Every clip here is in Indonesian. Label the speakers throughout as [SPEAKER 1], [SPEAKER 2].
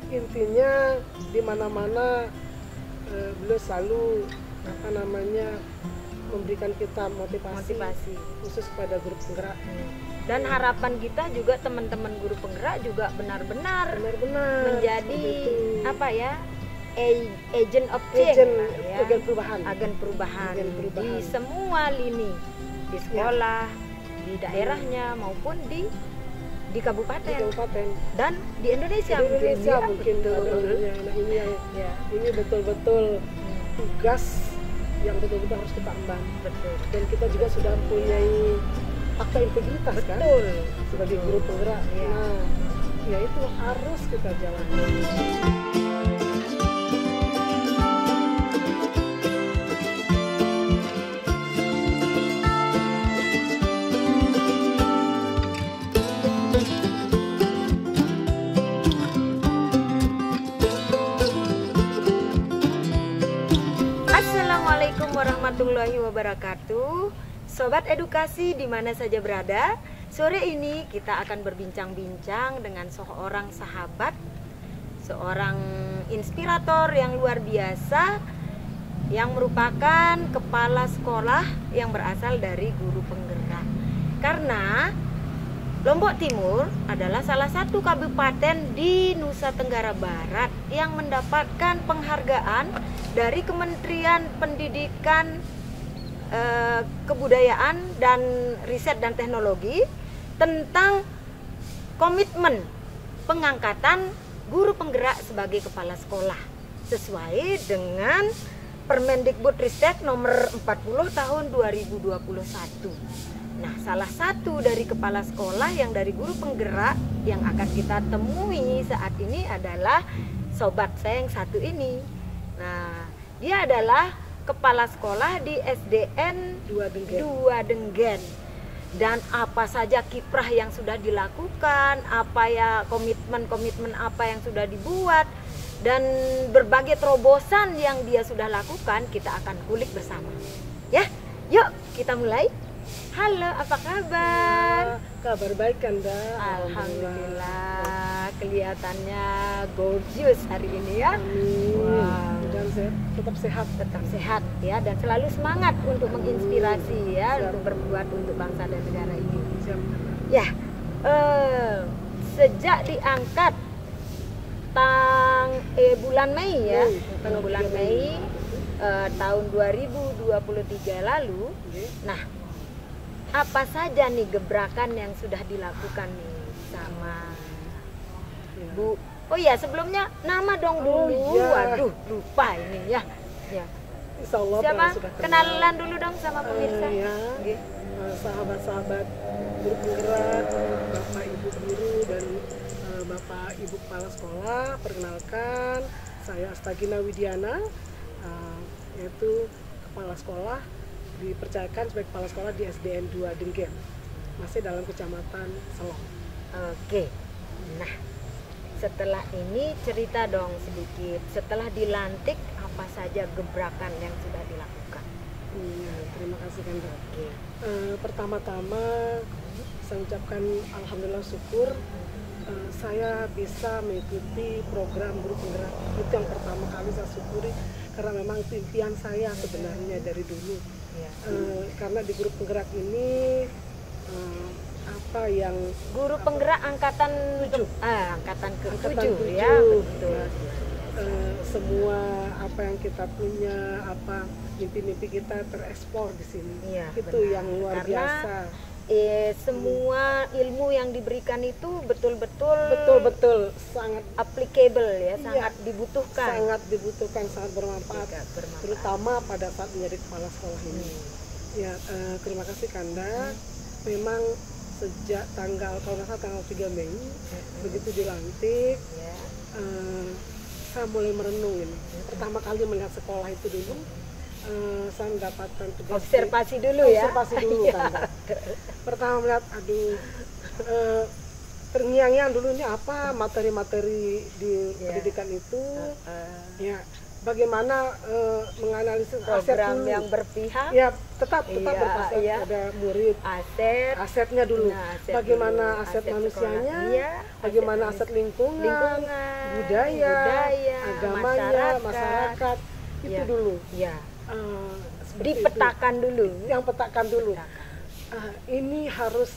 [SPEAKER 1] intinya di mana-mana beliau selalu memberikan kita motivasi khusus kepada guru penggerak.
[SPEAKER 2] Dan harapan kita juga teman-teman guru penggerak juga benar-benar menjadi agent of change, agen perubahan di semua lini, di sekolah, di daerahnya maupun di kabupaten dan di Indonesia mungkin.
[SPEAKER 1] Ini betul-betul tugas yang betul-betul harus kita emban. Dan kita juga sudah mempunyai fakta integritas kan sebagai guru penggerak. Nah, ya itu harus kita jalani.
[SPEAKER 2] Assalamualaikum warahmatullahi wabarakatuh. Sobat edukasi di mana saja berada, sore ini kita akan berbincang-bincang dengan seorang sahabat, seorang inspirator yang luar biasa, yang merupakan kepala sekolah yang berasal dari guru penggerak. Karena Lombok Timur adalah salah satu kabupaten di Nusa Tenggara Barat yang mendapatkan penghargaan dari Kementerian Pendidikan, Kebudayaan dan Riset dan Teknologi tentang komitmen pengangkatan guru penggerak sebagai kepala sekolah sesuai dengan Permendikbudristek nomor 40 tahun 2021. Nah, salah satu dari kepala sekolah yang dari guru penggerak yang akan kita temui saat ini adalah sobat saya yang satu ini. Nah, dia adalah kepala sekolah di SDN 2 Denggen. Dan apa saja kiprah yang sudah dilakukan, apa ya komitmen apa yang sudah dibuat, dan berbagai terobosan yang dia sudah lakukan, kita akan kulik bersama. Ya, yuk kita mulai. Halo, apa kabar?
[SPEAKER 1] Kabar baik Kanda.
[SPEAKER 2] Alhamdulillah, kelihatannya gorgeous hari ini ya.
[SPEAKER 1] Wow. Dan tetap sehat
[SPEAKER 2] ya, dan selalu semangat untuk menginspirasi ya, untuk berbuat untuk bangsa dan negara ini.
[SPEAKER 1] Siap.
[SPEAKER 2] Ya, sejak diangkat bulan Mei ya, bulan Mei tahun 2023 lalu. Nah, apa saja nih gebrakan yang sudah dilakukan nih sama Bu? Oh ya, sebelumnya nama dong dulu. Waduh, lupa ini ya.
[SPEAKER 1] Insyaallah
[SPEAKER 2] siapa?
[SPEAKER 1] Sudah
[SPEAKER 2] kenalan dulu dong sama pemirsa.
[SPEAKER 1] Sahabat-sahabat guru penggerak, Bapak Ibu guru dan Bapak Ibu kepala sekolah, perkenalkan saya Astagina Widiana, yaitu kepala sekolah, dipercayakan sebagai kepala sekolah di SDN 2 Denggen, masih dalam Kecamatan Selong.
[SPEAKER 2] Oke. Nah, setelah ini cerita dong sedikit, setelah dilantik apa saja gebrakan yang sudah dilakukan?
[SPEAKER 1] Iya, terima kasih Kanda. Pertama-tama saya ucapkan alhamdulillah syukur saya bisa mengikuti program guru penggerak. Itu yang pertama kali saya syukuri, karena memang itu impian saya sebenarnya dari dulu. Karena di guru penggerak ini
[SPEAKER 2] guru penggerak angkatan ke-7 ya, betul.
[SPEAKER 1] Semua apa yang kita punya, mimpi-mimpi kita terekspor di sini. Itu benar. Yang luar biasa.
[SPEAKER 2] Semua ilmu yang diberikan itu betul-betul
[SPEAKER 1] sangat
[SPEAKER 2] applicable ya, sangat dibutuhkan,
[SPEAKER 1] sangat bermanfaat, terutama pada saat menjadi kepala sekolah ini. Ya, terima kasih Kanda. Memang sejak tanggal 3 Mei begitu dilantik, saya mulai merenung ini. Pertama kali melihat sekolah itu dulu, saya mendapatkan tugas
[SPEAKER 2] observasi dulu
[SPEAKER 1] Kanda. Pertama melihat, terngiang-ngiang dulu ini apa materi-materi di pendidikan itu. Ya, bagaimana menganalisis aset
[SPEAKER 2] program
[SPEAKER 1] dulu.
[SPEAKER 2] yang berpihak.
[SPEAKER 1] Ya, tetap
[SPEAKER 2] Iya,
[SPEAKER 1] berpihak
[SPEAKER 2] iya.
[SPEAKER 1] pada murid. Asetnya dulu.
[SPEAKER 2] Nah,
[SPEAKER 1] Bagaimana
[SPEAKER 2] dulu.
[SPEAKER 1] aset manusianya,
[SPEAKER 2] sekolah. Iya,
[SPEAKER 1] bagaimana
[SPEAKER 2] aset
[SPEAKER 1] aset lingkungan, budaya, agamanya, masyarakat. Itu
[SPEAKER 2] Ya.
[SPEAKER 1] dulu.
[SPEAKER 2] Ya.
[SPEAKER 1] Seperti
[SPEAKER 2] Dipetakan dulu.
[SPEAKER 1] yang petakan dulu.
[SPEAKER 2] Petakan.
[SPEAKER 1] Ini harus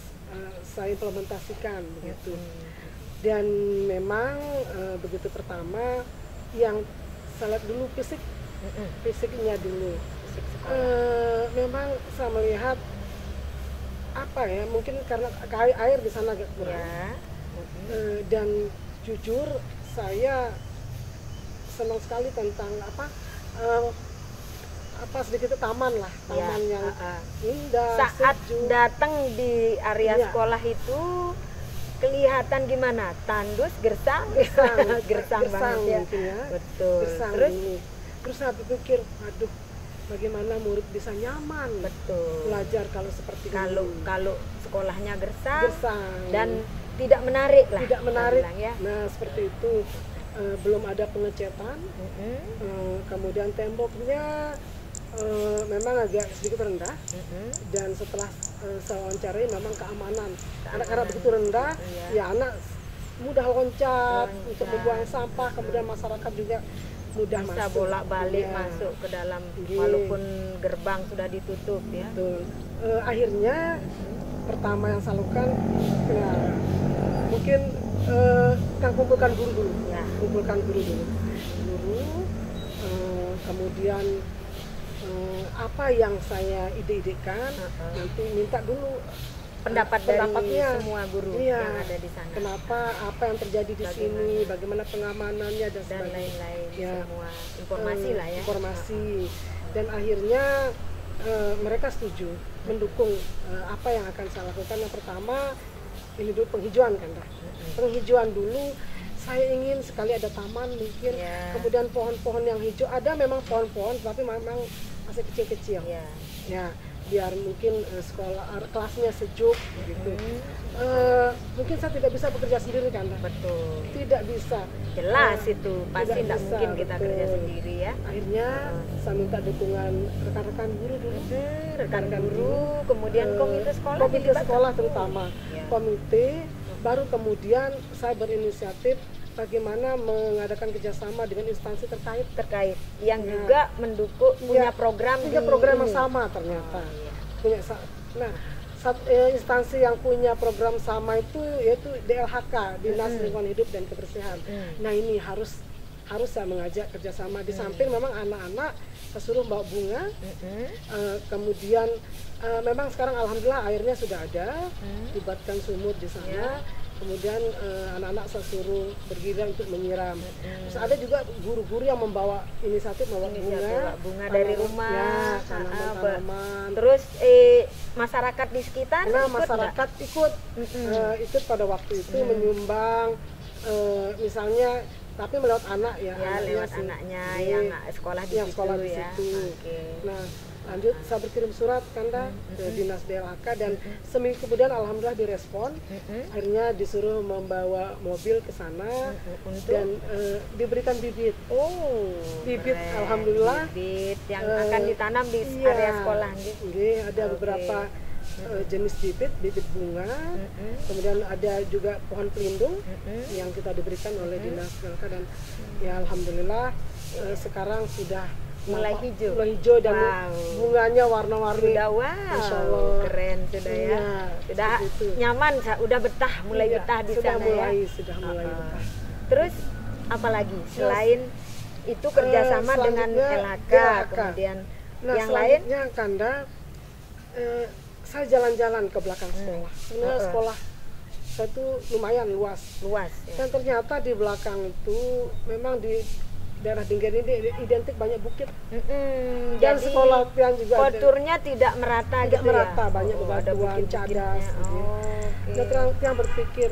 [SPEAKER 1] saya implementasikan begitu. Dan memang begitu pertama yang saya lihat dulu fisiknya dulu.
[SPEAKER 2] Fisik sekolah.
[SPEAKER 1] Memang saya melihat apa ya, mungkin karena air di sana agak kurang.
[SPEAKER 2] Ya.
[SPEAKER 1] Dan jujur saya senang sekali tentang sedikit taman lah, taman yang indah,
[SPEAKER 2] Saat
[SPEAKER 1] sejuk.
[SPEAKER 2] datang di area
[SPEAKER 1] Iya.
[SPEAKER 2] sekolah itu kelihatan gimana? Tandus, gersang, gersang banget ya.
[SPEAKER 1] mungkin ya.
[SPEAKER 2] Betul.
[SPEAKER 1] Gersang
[SPEAKER 2] Terus
[SPEAKER 1] dulu. Terus saya berpikir, aduh, bagaimana murid bisa nyaman
[SPEAKER 2] betul.
[SPEAKER 1] belajar kalau seperti
[SPEAKER 2] Kalau
[SPEAKER 1] ini.
[SPEAKER 2] kalau sekolahnya gersang,
[SPEAKER 1] Gersang
[SPEAKER 2] dan tidak menarik lah.
[SPEAKER 1] tidak
[SPEAKER 2] kita
[SPEAKER 1] menarik.
[SPEAKER 2] bilang ya.
[SPEAKER 1] Nah, seperti itu. Belum ada pengecetan. Kemudian temboknya memang agak sedikit rendah. Dan setelah saya wawancarai memang keamanan. Karena begitu rendah,
[SPEAKER 2] Iya.
[SPEAKER 1] ya anak mudah loncat untuk membuang sampah, kemudian masyarakat juga mudah
[SPEAKER 2] Bisa
[SPEAKER 1] masuk.
[SPEAKER 2] bolak-balik
[SPEAKER 1] Ya,
[SPEAKER 2] masuk ke dalam
[SPEAKER 1] Iya.
[SPEAKER 2] walaupun gerbang sudah ditutup ya.
[SPEAKER 1] betul. Akhirnya pertama yang saya lakukan, nah, mungkin kita kumpulkan guru dulu.
[SPEAKER 2] Ya.
[SPEAKER 1] Kumpulkan guru dulu. Kemudian apa yang saya ide-idekan, nanti minta dulu
[SPEAKER 2] Pendapat dari
[SPEAKER 1] pendapatnya.
[SPEAKER 2] semua guru
[SPEAKER 1] Iya.
[SPEAKER 2] yang ada di sana
[SPEAKER 1] Kenapa, apa yang terjadi di sini, bagaimana pengamanannya dan
[SPEAKER 2] dan
[SPEAKER 1] sebagainya.
[SPEAKER 2] lain-lain,
[SPEAKER 1] Ya.
[SPEAKER 2] semua informasi lah ya.
[SPEAKER 1] Informasi. Dan akhirnya mereka setuju mendukung apa yang akan saya lakukan. Yang pertama ini dulu penghijauan kan, Dah. Penghijauan dulu. Saya ingin sekali ada taman mungkin,
[SPEAKER 2] Ya.
[SPEAKER 1] kemudian pohon-pohon yang hijau. Ada memang pohon-pohon, tapi memang masih kecil-kecil.
[SPEAKER 2] Ya.
[SPEAKER 1] Ya, biar mungkin sekolah kelasnya sejuk gitu. Mungkin saya tidak bisa bekerja sendiri kan, Dah.
[SPEAKER 2] Betul.
[SPEAKER 1] Tidak bisa.
[SPEAKER 2] Jelas itu pasti
[SPEAKER 1] tidak
[SPEAKER 2] tidak
[SPEAKER 1] bisa,
[SPEAKER 2] mungkin kita
[SPEAKER 1] betul.
[SPEAKER 2] kerja sendiri ya.
[SPEAKER 1] Akhirnya saya minta dukungan rekan-rekan guru dulu.
[SPEAKER 2] Rekan guru, kemudian komite sekolah
[SPEAKER 1] Komite
[SPEAKER 2] dilibatkan.
[SPEAKER 1] sekolah terutama.
[SPEAKER 2] Ya.
[SPEAKER 1] Komite, baru kemudian saya berinisiatif bagaimana mengadakan kerjasama dengan instansi terkait
[SPEAKER 2] yang
[SPEAKER 1] Ya.
[SPEAKER 2] juga mendukung punya
[SPEAKER 1] Ya,
[SPEAKER 2] program
[SPEAKER 1] punya
[SPEAKER 2] di
[SPEAKER 1] program
[SPEAKER 2] ini.
[SPEAKER 1] yang sama ternyata.
[SPEAKER 2] Iya.
[SPEAKER 1] Nah, instansi yang punya program sama itu yaitu DLHK, Dinas Lingkungan Hidup dan Kebersihan. Nah, ini harus saya mengajak kerjasama. Di samping memang anak-anak saya suruh bawa bunga. Kemudian memang sekarang alhamdulillah airnya sudah ada, dibuatkan sumur di sana.
[SPEAKER 2] Ya.
[SPEAKER 1] Kemudian anak-anak saya suruh bergiliran untuk menyiram. Terus ada juga guru-guru yang membawa inisiatif membawa
[SPEAKER 2] bunga dari rumah.
[SPEAKER 1] ya, tanaman-tanaman.
[SPEAKER 2] Terus masyarakat di sekitar
[SPEAKER 1] Karena
[SPEAKER 2] ikut
[SPEAKER 1] masyarakat ikut pada waktu itu menyumbang, misalnya, tapi melewat anak ya,
[SPEAKER 2] ya lewat
[SPEAKER 1] sih.
[SPEAKER 2] anaknya
[SPEAKER 1] Jadi,
[SPEAKER 2] yang sekolah di
[SPEAKER 1] yang
[SPEAKER 2] situ
[SPEAKER 1] sekolah di
[SPEAKER 2] ya.
[SPEAKER 1] situ.
[SPEAKER 2] Oke.
[SPEAKER 1] Nah, lanjut saya berkirim surat Kanda ke Dinas DLHK dan seminggu kemudian alhamdulillah direspon. Akhirnya disuruh membawa mobil ke sana
[SPEAKER 2] Untuk
[SPEAKER 1] dan diberikan bibit. Bibit
[SPEAKER 2] keren.
[SPEAKER 1] alhamdulillah
[SPEAKER 2] Bibit yang akan ditanam di
[SPEAKER 1] iya.
[SPEAKER 2] area sekolah gitu.
[SPEAKER 1] Ada beberapa jenis bibit bunga. Kemudian ada juga pohon pelindung yang kita diberikan oleh Dinas DLHK dan ya alhamdulillah sekarang sudah
[SPEAKER 2] mulai
[SPEAKER 1] hijau dan bunganya warna-warni.
[SPEAKER 2] Sudah
[SPEAKER 1] Masya Allah.
[SPEAKER 2] keren sudah ya.
[SPEAKER 1] Iya,
[SPEAKER 2] Sudah
[SPEAKER 1] seperti itu.
[SPEAKER 2] nyaman, udah betah, mulai
[SPEAKER 1] Iya,
[SPEAKER 2] betah di
[SPEAKER 1] sudah
[SPEAKER 2] sana
[SPEAKER 1] mulai,
[SPEAKER 2] ya.
[SPEAKER 1] Sudah mulai betah.
[SPEAKER 2] Terus apalagi selain itu kerjasama dengan LHK, kemudian
[SPEAKER 1] Nah,
[SPEAKER 2] yang lain
[SPEAKER 1] selanjutnya Kanda, saya jalan-jalan ke belakang sekolah. Sebenarnya sekolah saya itu lumayan luas.
[SPEAKER 2] ya.
[SPEAKER 1] Dan ternyata di belakang itu memang di daerah Dinggen ini identik banyak bukit. Dan
[SPEAKER 2] Jadi
[SPEAKER 1] sekolah yang juga
[SPEAKER 2] konturnya tidak merata
[SPEAKER 1] tidak
[SPEAKER 2] gitu
[SPEAKER 1] merata,
[SPEAKER 2] ya.
[SPEAKER 1] banyak
[SPEAKER 2] ada
[SPEAKER 1] bebatuan,
[SPEAKER 2] bukit-bukitnya.
[SPEAKER 1] cadas. Gitu.
[SPEAKER 2] Oke.
[SPEAKER 1] Dan yang berpikir,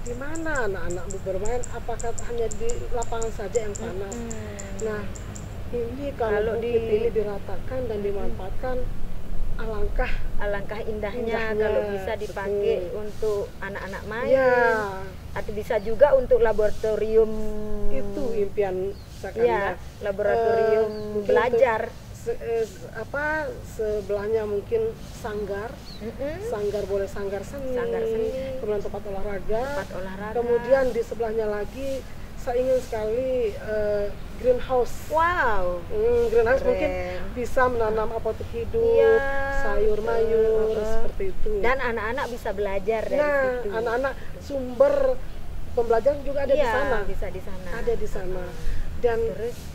[SPEAKER 1] di mana anak-anak bermain? Apakah hanya di lapangan saja yang panas? Nah, ini kalau bukit ini diratakan dan dimanfaatkan, alangkah
[SPEAKER 2] indahnya kalau bisa dipakai untuk anak-anak main.
[SPEAKER 1] Ya,
[SPEAKER 2] Atau bisa juga untuk laboratorium
[SPEAKER 1] itu impian saya
[SPEAKER 2] Iya, laboratorium
[SPEAKER 1] mungkin
[SPEAKER 2] belajar.
[SPEAKER 1] Sebelahnya mungkin sanggar, boleh sanggar seni, kemudian tempat olahraga. Kemudian di sebelahnya lagi saya ingin sekali greenhouse.
[SPEAKER 2] Wow.
[SPEAKER 1] Greenhouse
[SPEAKER 2] Keren.
[SPEAKER 1] mungkin bisa menanam apotek hidup, sayur mayur seperti itu.
[SPEAKER 2] Dan anak-anak bisa belajar dari situ.
[SPEAKER 1] Anak-anak sumber pembelajaran juga ada di sana.
[SPEAKER 2] Bisa di sana.
[SPEAKER 1] Ada di sana. Dan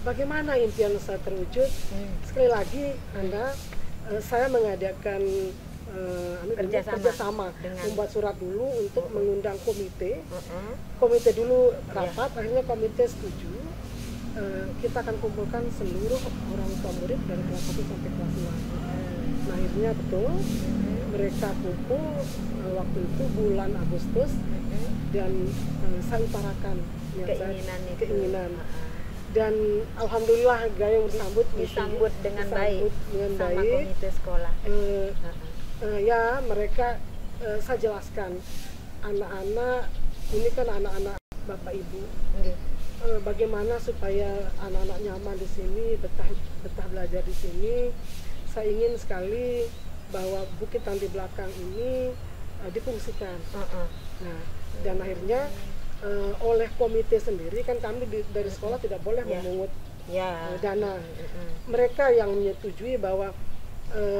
[SPEAKER 1] bagaimana impian saya terwujud? Sekali lagi, saya mengadakan kerjasama membuat surat dulu untuk mengundang komite. Komite dulu rapat, akhirnya komite setuju. Kita akan kumpulkan seluruh orang tua murid dari kelas 1 sampai kelas 6. Nah, akhirnya betul mereka kumpul waktu itu bulan Agustus, dan saya utarakan keinginan. Dan alhamdulillah Gayung disambut dengan baik
[SPEAKER 2] sama komite sekolah.
[SPEAKER 1] Ya, mereka saya jelaskan, anak-anak ini kan anak-anak Bapak Ibu. Bagaimana supaya anak-anak nyaman di sini, betah belajar di sini. Saya ingin sekali bahwa bukit yang di belakang ini difungsikan. Nah, dan akhirnya oleh komite sendiri, kan kami dari sekolah tidak boleh memungut dana. Mereka yang menyetujui bahwa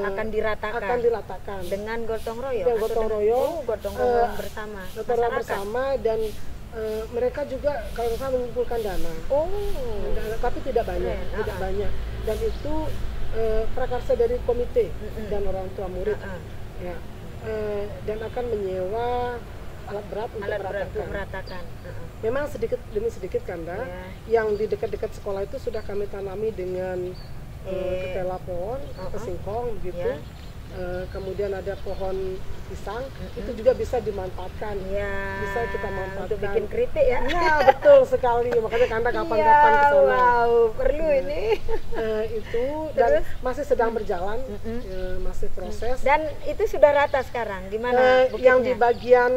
[SPEAKER 1] akan diratakan
[SPEAKER 2] dengan gotong royong,
[SPEAKER 1] gotong royong
[SPEAKER 2] bersama
[SPEAKER 1] dan mereka juga kalau saya mengumpulkan dana. Tapi tidak banyak, dan itu prakarsa dari komite dan orang tua murid. Ya, dan akan menyewa alat berat untuk meratakan. Memang sedikit demi sedikit yang di dekat-dekat sekolah itu sudah kami tanami dengan ketela pohon atau singkong begitu. Kemudian ada pohon pisang, itu juga bisa dimanfaatkan. Bisa kita manfaatkan
[SPEAKER 2] untuk bikin keripik ya.
[SPEAKER 1] Ya, betul sekali. Makanya Kanda kapan-kapan ke sana.
[SPEAKER 2] Wow, perlu ini.
[SPEAKER 1] Itu dan masih sedang berjalan, masih proses.
[SPEAKER 2] Dan itu sudah rata sekarang. Gimana bukitnya?
[SPEAKER 1] Yang di bagian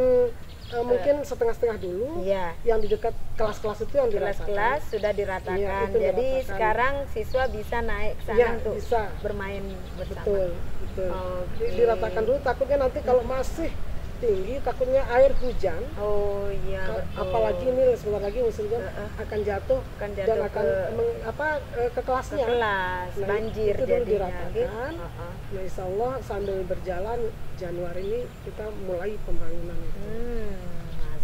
[SPEAKER 1] mungkin setengah-setengah dulu. Yang di dekat kelas-kelas itu yang diratakan.
[SPEAKER 2] Kelas-kelas sudah diratakan. Jadi sekarang siswa bisa naik ke sana untuk bermain bersama. Betul.
[SPEAKER 1] Diratakan dulu, takutnya nanti kalau masih tinggi, takutnya air hujan.
[SPEAKER 2] Betul.
[SPEAKER 1] Apalagi ini sebentar lagi musim hujan akan jatuh dan akan ke kelasnya.
[SPEAKER 2] Banjir
[SPEAKER 1] itu dulu diratakan.
[SPEAKER 2] Gitu.
[SPEAKER 1] Nah, insya Allah sambil berjalan Januari ini kita mulai pembangunan itu.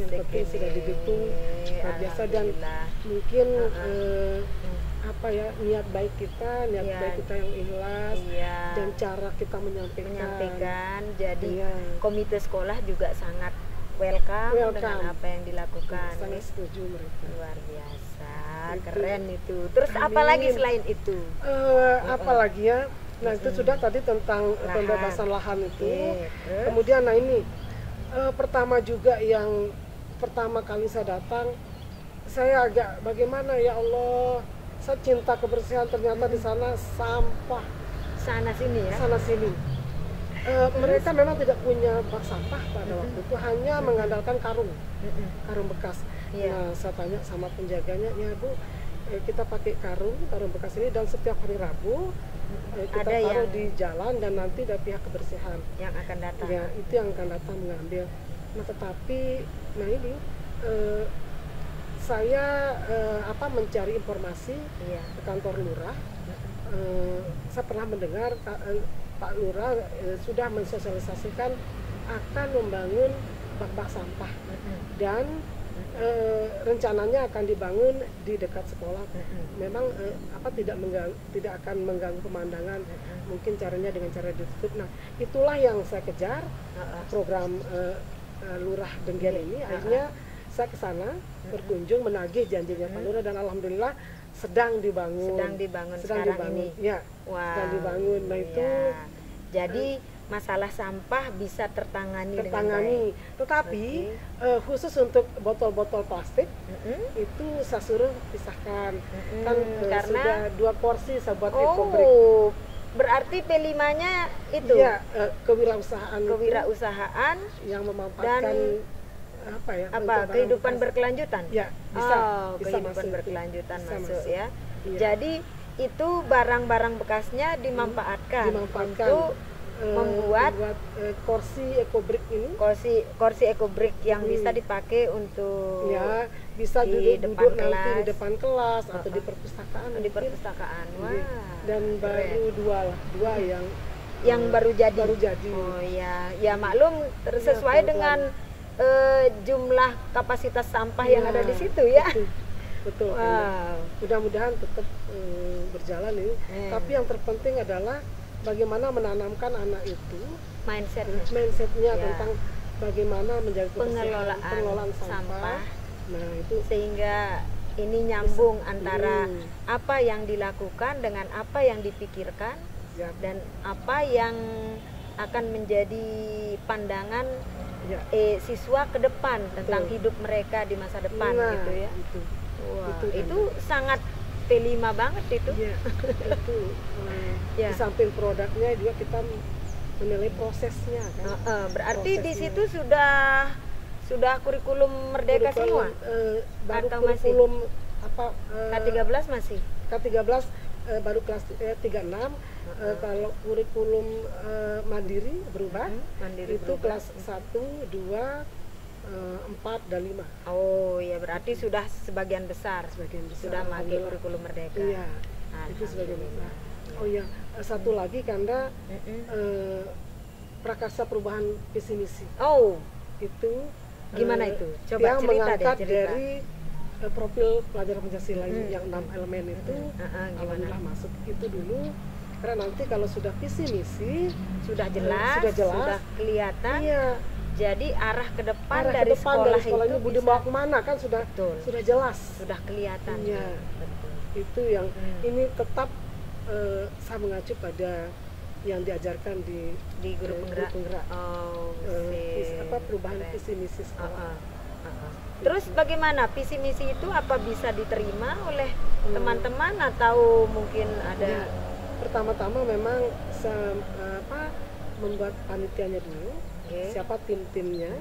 [SPEAKER 1] Yang penting sudah didukung luar biasa, dan mungkin niat baik kita yang ikhlas, dan cara kita menyampaikan.
[SPEAKER 2] Jadi komite sekolah juga sangat welcome dengan apa yang dilakukan.
[SPEAKER 1] Sangat setuju mereka.
[SPEAKER 2] Luar biasa, keren itu. Terus apa lagi selain itu?
[SPEAKER 1] Apalagi ya? Nah, itu sudah tadi tentang pembebasan lahan itu. Kemudian ini pertama juga yang pertama kali saya datang, saya agak bagaimana, ya Allah, saya cinta kebersihan, ternyata di sana sampah
[SPEAKER 2] sana sini.
[SPEAKER 1] Mereka memang tidak punya bak sampah pada waktu itu, hanya mengandalkan karung bekas. Nah, saya tanya sama penjaganya, ya Bu, kita pakai karung bekas ini, dan setiap hari Rabu kita taruh di jalan, dan nanti ada pihak kebersihan
[SPEAKER 2] yang akan datang.
[SPEAKER 1] Ya, itu yang akan datang mengambil. Nah, tetapi ini saya mencari informasi ke kantor lurah. Saya pernah mendengar Pak Lurah sudah mensosialisasikan akan membangun bak-bak sampah, dan rencananya akan dibangun di dekat sekolah. Memang tidak akan mengganggu pemandangan. Mungkin caranya dengan cara ditutup. Nah, itulah yang saya kejar, program Lurah Denggen ini. Akhirnya saya ke sana berkunjung menagih janjinya Pak Lurah, dan alhamdulillah sedang dibangun sekarang ini. Sedang dibangun. Nah, itu
[SPEAKER 2] jadi masalah sampah bisa tertangani.
[SPEAKER 1] Tetapi khusus untuk botol-botol plastik itu saya suruh pisahkan. Karena sudah 2 porsi saya buat ekobrik.
[SPEAKER 2] Berarti P5-nya itu
[SPEAKER 1] kewirausahaan
[SPEAKER 2] itu, yang
[SPEAKER 1] memanfaatkan apa ya?
[SPEAKER 2] Apa
[SPEAKER 1] bentuk
[SPEAKER 2] kehidupan
[SPEAKER 1] barang bekas.
[SPEAKER 2] berkelanjutan?
[SPEAKER 1] Ya, bisa.
[SPEAKER 2] Bisa kehidupan
[SPEAKER 1] masuk.
[SPEAKER 2] berkelanjutan
[SPEAKER 1] Bisa
[SPEAKER 2] masuk
[SPEAKER 1] masuk.
[SPEAKER 2] ya.
[SPEAKER 1] Iya.
[SPEAKER 2] Jadi itu barang-barang bekasnya dimanfaatkan
[SPEAKER 1] Dimanfaatkan.
[SPEAKER 2] untuk membuat
[SPEAKER 1] kursi ecobrick ini.
[SPEAKER 2] kursi ecobrick yang bisa dipakai untuk
[SPEAKER 1] Ya, bisa
[SPEAKER 2] di
[SPEAKER 1] duduk
[SPEAKER 2] depan
[SPEAKER 1] nanti di
[SPEAKER 2] kelas.
[SPEAKER 1] depan kelas atau di perpustakaan.
[SPEAKER 2] di
[SPEAKER 1] mungkin.
[SPEAKER 2] perpustakaan. Wah.
[SPEAKER 1] Dan baru dua
[SPEAKER 2] yang baru jadi.
[SPEAKER 1] baru jadi.
[SPEAKER 2] Oh ya, ya maklum sesuai dengan jumlah kapasitas sampah yang ada di situ ya.
[SPEAKER 1] Betul.
[SPEAKER 2] Wow.
[SPEAKER 1] Mudah-mudahan tetap berjalan ini. Tapi yang terpenting adalah bagaimana menanamkan anak itu mindsetnya
[SPEAKER 2] Ya.
[SPEAKER 1] tentang bagaimana menjaga kebersihan,
[SPEAKER 2] pengelolaan
[SPEAKER 1] sampah. Nah itu
[SPEAKER 2] sehingga ini nyambung antara apa yang dilakukan dengan apa yang dipikirkan
[SPEAKER 1] ya,
[SPEAKER 2] dan apa yang akan menjadi pandangan
[SPEAKER 1] ya.
[SPEAKER 2] siswa ke depan tentang hidup mereka di masa depan gitu ya. Wah, itu sangat P5 banget itu.
[SPEAKER 1] Ya, itu
[SPEAKER 2] Ya.
[SPEAKER 1] di samping produknya juga kita menilai prosesnya kan.
[SPEAKER 2] Berarti di situ sudah kurikulum merdeka semua?
[SPEAKER 1] Baru
[SPEAKER 2] Atau
[SPEAKER 1] kurikulum
[SPEAKER 2] K13 masih?
[SPEAKER 1] K13 baru kelas 36. Kalau kurikulum mandiri berubah,
[SPEAKER 2] Mandiri
[SPEAKER 1] itu
[SPEAKER 2] berubah.
[SPEAKER 1] kelas 1, 2, 4 dan 5.
[SPEAKER 2] Oh ya, berarti sudah sebagian besar
[SPEAKER 1] Sebagian besar,
[SPEAKER 2] sudah pakai
[SPEAKER 1] alhamdulillah.
[SPEAKER 2] kurikulum merdeka.
[SPEAKER 1] Iya, itu sebagian besar. Oh iya, satu lagi Kanda, prakarsa perubahan visi misi
[SPEAKER 2] Oh,
[SPEAKER 1] itu
[SPEAKER 2] gimana itu? Coba
[SPEAKER 1] yang
[SPEAKER 2] cerita
[SPEAKER 1] mengangkat
[SPEAKER 2] deh, cerita.
[SPEAKER 1] dari profil pelajar Pancasila yang 6 elemen itu.
[SPEAKER 2] Gimana?
[SPEAKER 1] Alhamdulillah masuk itu dulu, karena nanti kalau sudah visi misi
[SPEAKER 2] Sudah jelas, sudah kelihatan.
[SPEAKER 1] iya,
[SPEAKER 2] Jadi arah ke depan
[SPEAKER 1] arah
[SPEAKER 2] dari
[SPEAKER 1] ke depan
[SPEAKER 2] sekolah
[SPEAKER 1] dari sekolah
[SPEAKER 2] itu
[SPEAKER 1] ini Budi
[SPEAKER 2] bisa-
[SPEAKER 1] mau kemana kan sudah
[SPEAKER 2] Betul.
[SPEAKER 1] jelas.
[SPEAKER 2] sudah kelihatan.
[SPEAKER 1] Iya.
[SPEAKER 2] Betul.
[SPEAKER 1] Itu yang ini tetap saya mengacu pada yang diajarkan di
[SPEAKER 2] Di guru penggerak. Oh, sip.
[SPEAKER 1] perubahan
[SPEAKER 2] Keren.
[SPEAKER 1] visi misi sekolah.
[SPEAKER 2] Terus bagaimana visi misi itu apa bisa diterima oleh teman-teman atau mungkin ada
[SPEAKER 1] Ya, pertama-tama memang membuat panitianya dulu, siapa tim-timnya.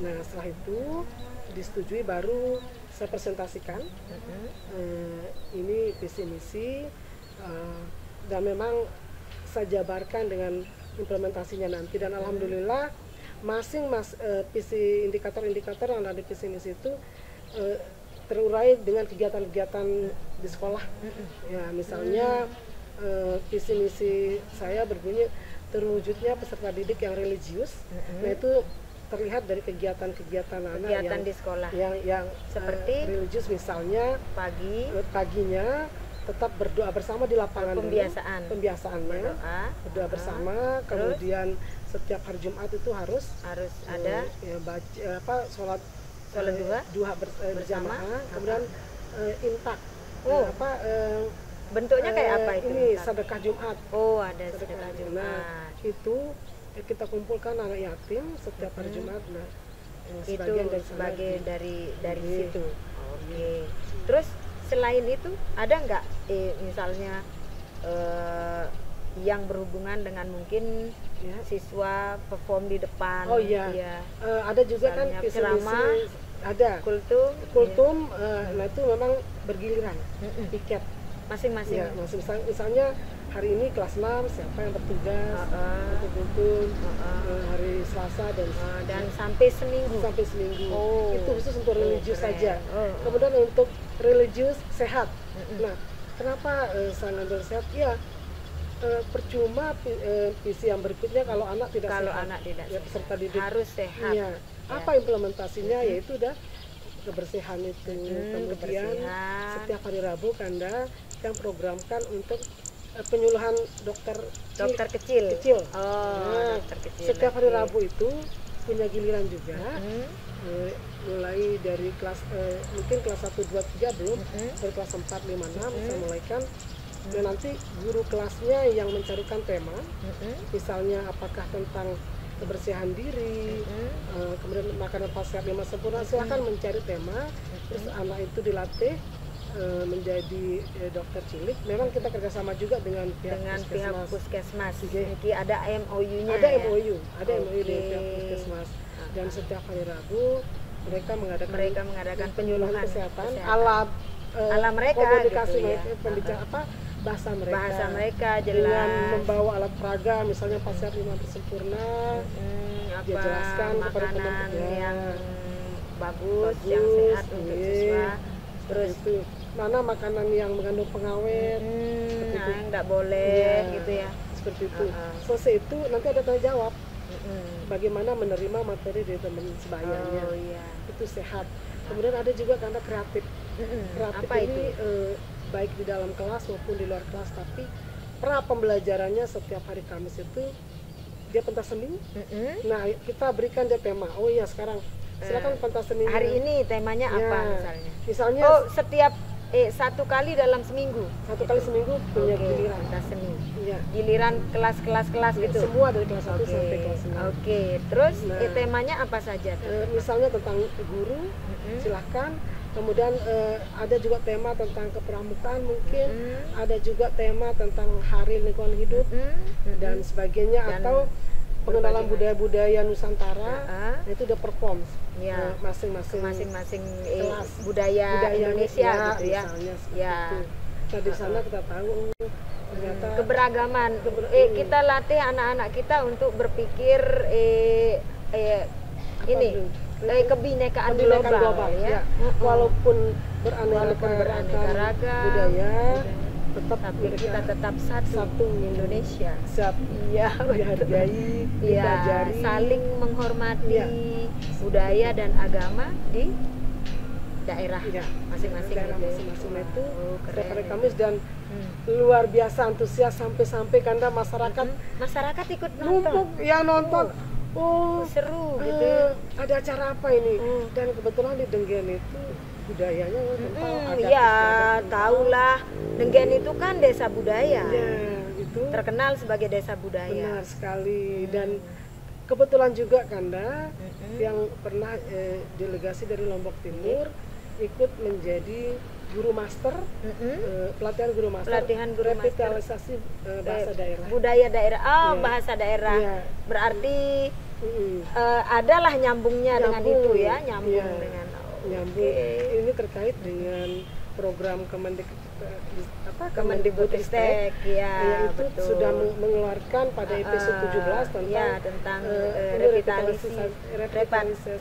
[SPEAKER 1] Nah setelah itu disetujui baru saya presentasikan ini visi misi dan memang saya jabarkan dengan implementasinya nanti, dan alhamdulillah visi indikator-indikator yang ada di visi misi itu terurai dengan kegiatan-kegiatan di sekolah. Ya misalnya visi misi saya berbunyi terwujudnya peserta didik yang religius. Nah itu terlihat dari kegiatan-kegiatan anak
[SPEAKER 2] kegiatan
[SPEAKER 1] yang
[SPEAKER 2] di sekolah
[SPEAKER 1] yang
[SPEAKER 2] seperti
[SPEAKER 1] religius, misalnya paginya tetap berdoa bersama di lapangan dulu. Pembiasaannya berdoa bersama, kemudian setiap hari Jumat itu harus
[SPEAKER 2] ada
[SPEAKER 1] sholat duha berjamaah, kemudian imsak.
[SPEAKER 2] Bentuknya kayak apa itu?
[SPEAKER 1] Ini sedekah Jumat.
[SPEAKER 2] Oh, ada sedekah Jumat.
[SPEAKER 1] Nah, itu kita kumpulkan anak yatim setiap hari Jumat. Nah,
[SPEAKER 2] itu sebagai dari situ. Oke. Terus selain itu ada nggak misalnya yang berhubungan dengan mungkin siswa perform di depan?
[SPEAKER 1] Oh iya. Ada juga
[SPEAKER 2] misalnya
[SPEAKER 1] kan visi
[SPEAKER 2] ceramah,
[SPEAKER 1] misi, ada kultum. Nah itu memang bergiliran, piket
[SPEAKER 2] masing-masing.
[SPEAKER 1] Ya, misalnya hari ini kelas 6 siapa yang bertugas untuk kultum, hari Selasa dan
[SPEAKER 2] sampai seminggu.
[SPEAKER 1] Itu khusus untuk religius saja.
[SPEAKER 2] Kemudian
[SPEAKER 1] untuk religius sehat. Nah, kenapa saya ngambil sehat? Ya, percuma visi yang berikutnya kalau anak tidak sehat. Peserta didik
[SPEAKER 2] harus sehat.
[SPEAKER 1] Ya. Apa implementasinya? Yaitu kebersihan itu. Kemudian setiap hari Rabu Kanda yang programkan untuk penyuluhan dokter kecil.
[SPEAKER 2] Dokter kecil.
[SPEAKER 1] Setiap hari Rabu itu punya giliran juga. Mulai dari kelas mungkin kelas 1, 2, 3 belum, dari kelas 4, 5, 6 saya mulaikan. Dan nanti guru kelasnya yang mencarikan tema, misalnya apakah tentang kebersihan diri, kemudian makanan sehat 5 sempurna, silahkan mencari tema. Terus anak itu dilatih menjadi dokter cilik. Memang kita kerjasama juga dengan pihak
[SPEAKER 2] puskesmas. Jadi ada MOU-nya.
[SPEAKER 1] Ada MOU dengan pihak puskesmas. Dan setiap hari Rabu mereka
[SPEAKER 2] mengadakan penyuluhan
[SPEAKER 1] kesehatan ala
[SPEAKER 2] mereka
[SPEAKER 1] komunikasi
[SPEAKER 2] gitu,
[SPEAKER 1] mereka,
[SPEAKER 2] ya.
[SPEAKER 1] pembicara bahasa mereka
[SPEAKER 2] jelas,
[SPEAKER 1] dengan membawa alat peraga, misalnya pasien 5 sempurna, dia jelaskan kepada
[SPEAKER 2] makanan
[SPEAKER 1] teman
[SPEAKER 2] yang bagus, yang sehat untuk siswa.
[SPEAKER 1] Terus itu mana makanan yang mengandung pengawet,
[SPEAKER 2] yang nggak boleh gitu ya.
[SPEAKER 1] Seperti itu. Selesai itu nanti ada tanya jawab. Bagaimana menerima materi dari teman sebayanya. Itu sehat. Kemudian ada juga karena kreatif. Kreatif
[SPEAKER 2] apa
[SPEAKER 1] ini
[SPEAKER 2] itu?
[SPEAKER 1] Baik di dalam kelas maupun di luar kelas, tapi pra pembelajarannya setiap hari Kamis itu dia pentas seni. Nah, kita berikan dia tema. Oh iya, sekarang silakan pentas seni.
[SPEAKER 2] Hari ini temanya apa
[SPEAKER 1] misalnya?
[SPEAKER 2] Oh, setiap 1 kali dalam seminggu.
[SPEAKER 1] 1 kali seminggu punya giliran
[SPEAKER 2] pentas seni.
[SPEAKER 1] Iya.
[SPEAKER 2] Giliran kelas gitu.
[SPEAKER 1] Semua dari kelas 1 sampai kelas 9.
[SPEAKER 2] Terus temanya apa saja tuh?
[SPEAKER 1] Misalnya tentang guru, silahkan. Kemudian ada juga tema tentang kepramukaan mungkin, ada juga tema tentang hari lingkungan hidup dan sebagainya, atau pengenalan budaya-budaya Nusantara. Itu udah perform masing-masing
[SPEAKER 2] kelas budaya Indonesia gitu ya.
[SPEAKER 1] Itu. Nah, di sana kita tahu ternyata
[SPEAKER 2] keberagaman. Kita latih anak-anak kita untuk berpikir kebinekaan global ya.
[SPEAKER 1] Walaupun beraneka ragam budaya, kita tetap satu Indonesia. Dihargai, dipelajari,
[SPEAKER 2] saling menghormati budaya dan agama di daerah masing-masing.
[SPEAKER 1] Itu setiap hari Kamis, dan luar biasa antusias sampai Kanda masyarakat
[SPEAKER 2] ikut nonton.
[SPEAKER 1] Oh,
[SPEAKER 2] seru gitu.
[SPEAKER 1] Ada acara apa ini? Dan kebetulan di Denggen itu budayanya kental.
[SPEAKER 2] Tahulah. Denggen itu kan desa budaya.
[SPEAKER 1] Itu
[SPEAKER 2] terkenal sebagai desa budaya.
[SPEAKER 1] Benar sekali. Dan kebetulan juga Kanda yang pernah delegasi dari Lombok Timur ikut menjadi guru master, pelatihan guru master, revitalisasi bahasa daerah, budaya daerah.
[SPEAKER 2] Bahasa daerah. Berarti adalah nyambungnya dengan itu ya, nyambung.
[SPEAKER 1] Ini terkait dengan program
[SPEAKER 2] Kemendikbudristek
[SPEAKER 1] itu sudah mengeluarkan pada episode 17 tentang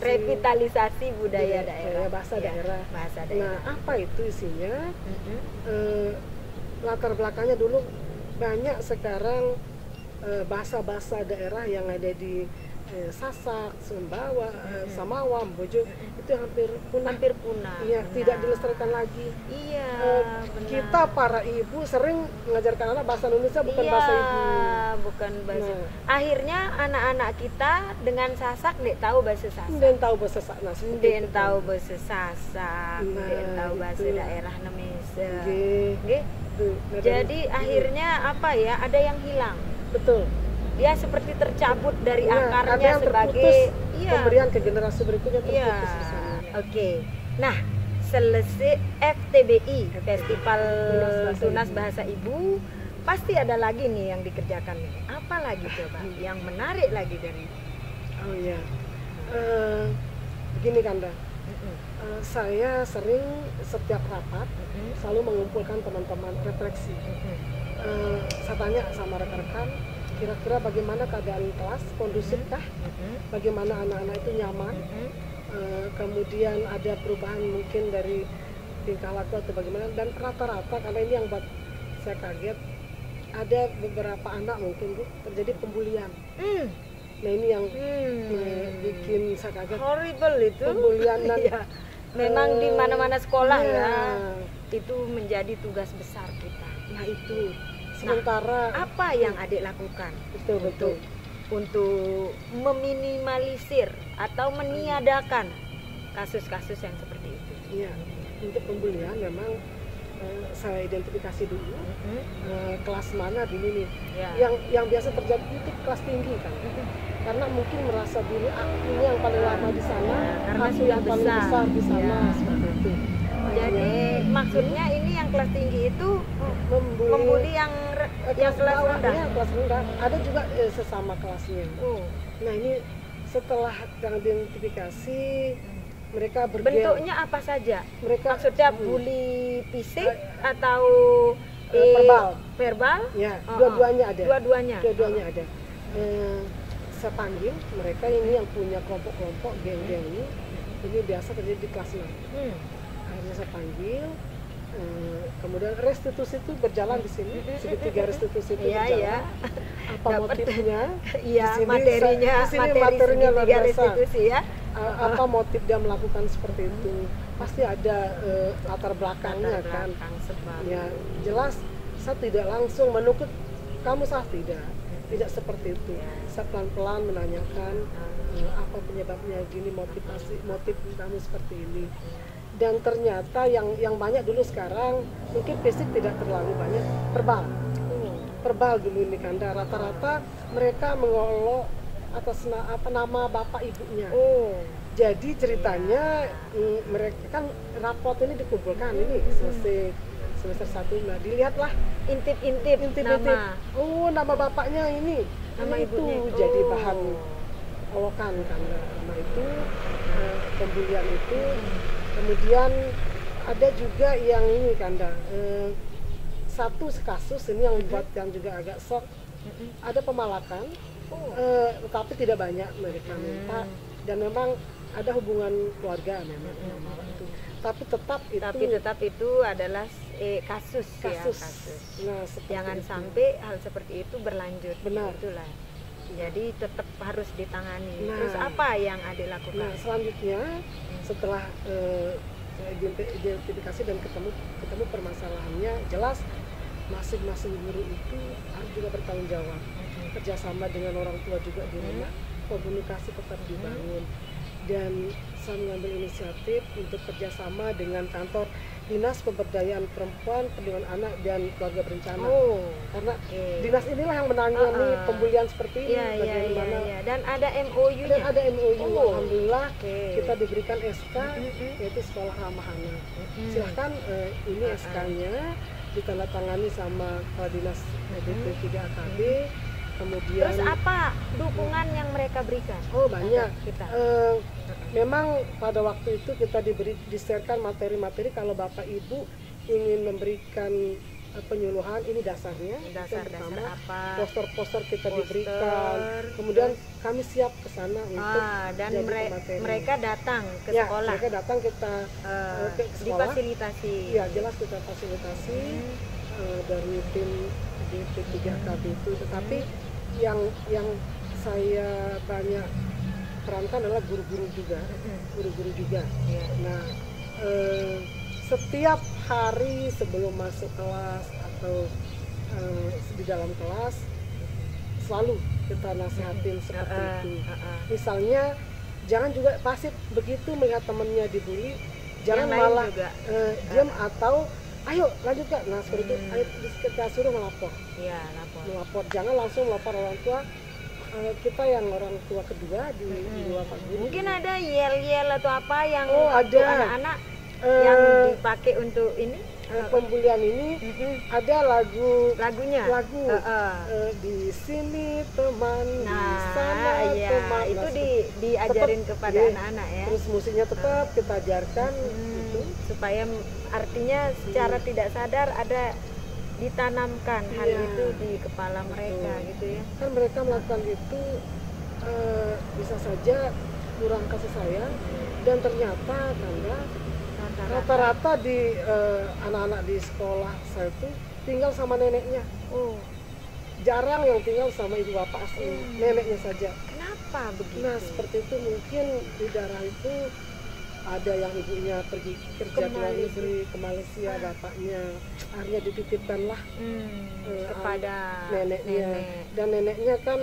[SPEAKER 2] revitalisasi budaya daerah,
[SPEAKER 1] bahasa daerah. Nah, apa itu isinya? Latar belakangnya dulu banyak sekarang bahasa-bahasa daerah yang ada di Sasak, Sumbawa, Samawa, Bojo itu hampir punah. Iya, tidak dilestarikan lagi. Kita para ibu sering mengajarkan anak bahasa Indonesia bukan bahasa ibu.
[SPEAKER 2] Bukan bahasa. Akhirnya anak-anak kita dengan Sasak tahu bahasa Sasak.
[SPEAKER 1] Tahu bahasa Sasak.
[SPEAKER 2] Tahu bahasa daerah Nemese. Jadi akhirnya ada yang hilang.
[SPEAKER 1] Betul.
[SPEAKER 2] Dia seperti tercabut dari akarnya sebagai
[SPEAKER 1] pemberian ke generasi berikutnya terputus di sana.
[SPEAKER 2] Nah, selesai FTBI, Festival Tunas Bahasa Ibu, pasti ada lagi nih yang dikerjakan. Apa lagi coba yang menarik lagi dari?
[SPEAKER 1] Begini Kanda, saya sering setiap rapat selalu mengumpulkan teman-teman refleksi. Saya tanya sama rekan-rekan, kira-kira bagaimana keadaan kelas, kondusifkah? Bagaimana anak-anak itu nyaman? Kemudian ada perubahan mungkin dari tingkah laku atau bagaimana? Dan rata-rata, karena ini yang buat saya kaget, ada beberapa anak mungkin terjadi pembulian. Nah, ini yang bikin saya kaget.
[SPEAKER 2] Horrible itu.
[SPEAKER 1] Pembulian dan
[SPEAKER 2] memang di mana-mana sekolah itu menjadi tugas besar kita.
[SPEAKER 1] Nah, itu. Sementara
[SPEAKER 2] apa yang adik lakukan untuk meminimalisir atau meniadakan kasus-kasus yang seperti itu?
[SPEAKER 1] Untuk pembulian memang saya identifikasi dulu kelas mana dulu nih yang biasa terjadi itu kelas tinggi kan, karena mungkin merasa diri akunya yang paling lama di sana,
[SPEAKER 2] karena
[SPEAKER 1] aku
[SPEAKER 2] sudah
[SPEAKER 1] yang paling besar di sana, seperti itu.
[SPEAKER 2] Jadi maksudnya ini yang kelas tinggi itu membuli yang kelas rendah.
[SPEAKER 1] Kelas rendah. Ada juga sesama kelasnya. Nah, ini setelah yang identifikasi mereka bergel.
[SPEAKER 2] Bentuknya apa saja?
[SPEAKER 1] Mereka
[SPEAKER 2] Maksudnya bully fisik atau verbal?
[SPEAKER 1] Ya, dua-duanya ada.
[SPEAKER 2] Dua-duanya
[SPEAKER 1] Ada. Saya panggil mereka ini yang punya kelompok-kelompok geng-geng ini biasa terjadi di kelas 6. Akhirnya saya panggil, kemudian restitusi itu berjalan di sini, segitiga restitusi itu berjalan. Apa motifnya?
[SPEAKER 2] Iya, materinya luar biasa. Restitusi ya.
[SPEAKER 1] Apa motif dia melakukan seperti itu? Pasti ada latar belakangnya kan. Ya, jelas saya tidak langsung menuntut kamu salah, tidak seperti itu. Saya pelan-pelan menanyakan apa penyebabnya gini, motif kamu seperti ini. Dan ternyata yang banyak dulu, sekarang mungkin fisik tidak terlalu banyak, verbal dulu ini Kanda. Rata-rata mereka mengolok atas nama bapak ibunya. Jadi ceritanya mereka kan raport ini dikumpulkan, ini selesai semester 1, nah dilihatlah
[SPEAKER 2] intip nama.
[SPEAKER 1] Nama bapaknya ini,
[SPEAKER 2] nama ibunya
[SPEAKER 1] itu jadi bahan olokan Kanda. Nah itu pembulian itu. Kemudian ada juga yang ini Kanda, satu kasus ini yang buat yang juga agak shock, ada pemalakan, tetapi tidak banyak mereka minta, dan memang ada hubungan keluarga memang itu. Tapi tetap itu adalah kasus. Nah,
[SPEAKER 2] jangan sampai hal seperti itu berlanjut.
[SPEAKER 1] Benar.
[SPEAKER 2] Itulah. Jadi tetap harus ditangani. Terus apa yang Ade lakukan?
[SPEAKER 1] Nah, selanjutnya setelah saya identifikasi dan ketemu permasalahannya, jelas masing-masing guru itu harus juga bertanggung jawab, kerjasama dengan orang tua juga di rumah, komunikasi tetap dibangun. Dan saya mengambil inisiatif untuk kerjasama dengan kantor Dinas Pemberdayaan Perempuan, Perlindungan Anak dan Keluarga Berencana. Karena dinas inilah yang menangani pembulian seperti ini. Bagaimana?
[SPEAKER 2] Dan ada MOU-nya.
[SPEAKER 1] Dan ada MOU. Alhamdulillah kita diberikan SK, yaitu Sekolah Ramah Anak. Silahkan ini SK-nya ditandatangani sama Kepala Dinas DP 3 AKB. Kemudian,
[SPEAKER 2] terus apa dukungan yang mereka berikan?
[SPEAKER 1] Banyak. Memang pada waktu itu kita di-share-kan materi-materi kalau Bapak Ibu ingin memberikan penyuluhan, ini dasarnya.
[SPEAKER 2] Dasar apa?
[SPEAKER 1] Poster-poster kita diberikan. Kemudian kami siap ke sana untuk
[SPEAKER 2] dan mereka datang ke sekolah.
[SPEAKER 1] Mereka datang, kita ke sekolah.
[SPEAKER 2] Difasilitasi.
[SPEAKER 1] Ya, jelas kita fasilitasi dari tim DP 3 KB itu. Tetapi yang saya banyak perankan adalah guru-guru juga. Nah, setiap hari sebelum masuk kelas atau di dalam kelas selalu kita nasihatin seperti itu. Misalnya jangan juga pasif begitu melihat temannya dibully, jangan malah diam atau ayo lanjutkan. Nah seperti itu, ayo kita suruh melapor. Melapor, jangan langsung melapor orang tua. Kita yang orang tua kedua di luar Pak Guru.
[SPEAKER 2] Mungkin ada yel-yel atau apa yang
[SPEAKER 1] ada
[SPEAKER 2] anak-anak yang dipakai untuk ini
[SPEAKER 1] pembulian ini. Ada lagu di sini teman, di sana teman.
[SPEAKER 2] Itu diajarin kepada anak-anak ya.
[SPEAKER 1] Terus musiknya tetap kita ajarkan gitu.
[SPEAKER 2] Supaya artinya secara tidak sadar ada ditanamkan hal itu di kepala mereka gitu ya.
[SPEAKER 1] Kan mereka melakukan itu bisa saja kurang kasih sayang, dan ternyata Kanda rata-rata di anak-anak di sekolah saya itu tinggal sama neneknya. Jarang yang tinggal sama ibu bapak asli, neneknya saja.
[SPEAKER 2] Kenapa begitu?
[SPEAKER 1] Nah seperti itu, mungkin di daerah itu ada yang ibunya pergi kerja ke luar negeri, ke Malaysia, bapaknya akhirnya dititipkanlah
[SPEAKER 2] kepada
[SPEAKER 1] neneknya. Dan neneknya kan